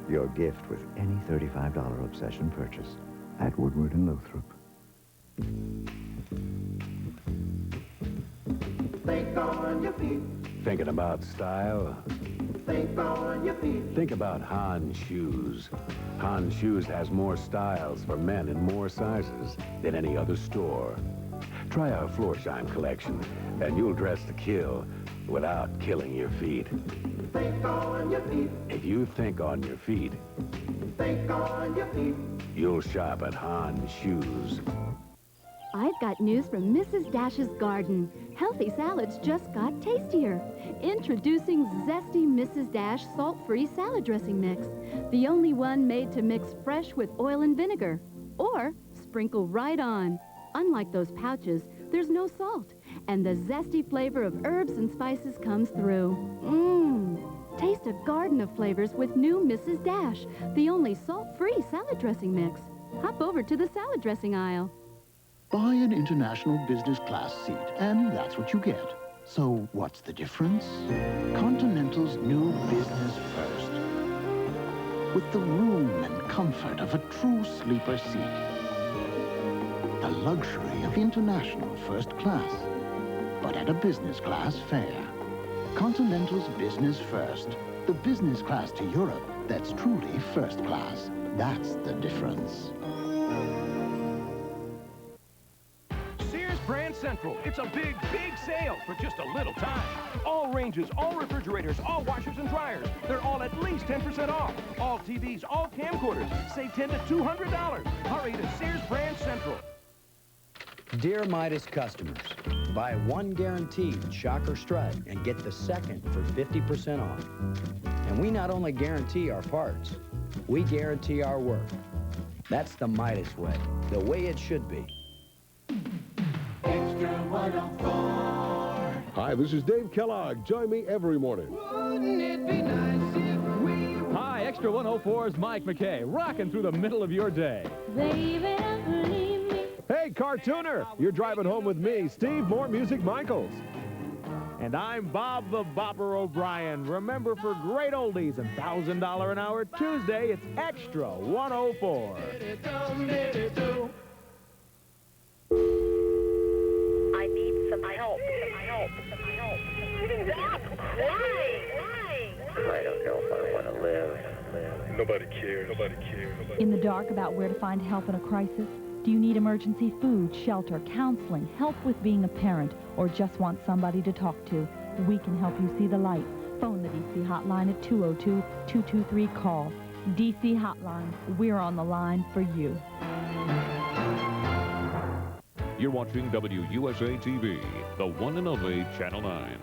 your gift with any $35 Obsession purchase at Woodward and Lothrop.
Think on your feet.
Thinking about style?
Think on your feet.
Think about Han Shoes. Han Shoes has more styles for men in more sizes than any other store. Try our Floor Shine collection, and you'll dress to kill without killing your feet.
Think on your feet.
If you think on your feet,
Think on your feet.
you'll shop at Han Shoes.
I've got news from Mrs. Dash's garden. Healthy salads just got tastier. Introducing Zesty Mrs. Dash Salt-Free Salad Dressing Mix. The only one made to mix fresh with oil and vinegar. Or sprinkle right on. Unlike those pouches, there's no salt. And the zesty flavor of herbs and spices comes through. Mmm. Taste a garden of flavors with new Mrs. Dash, the only salt-free salad dressing mix. Hop over to the salad dressing aisle.
Buy an international business class seat, and that's what you get. So what's the difference? Continental's new Business First. With the room and comfort of a true sleeper seat. The luxury of international first class, but at a business class fare. Continental's Business First. The business class to Europe that's truly first class. That's the difference.
Brand Central. It's a big, big sale for just a little time. All ranges, all refrigerators, all washers and dryers. They're all at least 10% off. All TVs, all camcorders. Save $10 to $200. Hurry to Sears Brand Central.
Dear Midas customers, buy one guaranteed shocker strut and get the second for 50% off. And we not only guarantee our parts, we guarantee our work. That's the Midas way, the way it should be.
Extra 104.
Hi, this is Dave Kellogg. Join me every morning.
Wouldn't it be nice if we...
Hi, Extra 104's Mike McKay, rocking through the middle of your day.
Baby, don't leave me.
Hey, Cartooner, you're driving home with me, Steve More Music Michaels.
And I'm Bob the Bopper O'Brien. Remember, for great oldies and $1,000 an hour Tuesday, it's Extra 104.
I need some help. Stop crying.
I don't know if I want to live. Nobody cares.
In the dark about where to find help in a crisis? Do you need emergency food, shelter, counseling, help with being a parent, or just want somebody to talk to? We can help you see the light. Phone the DC hotline at 202-223-CALL. DC hotline, we're on the line for you.
You're watching WUSA TV, the one and only Channel 9.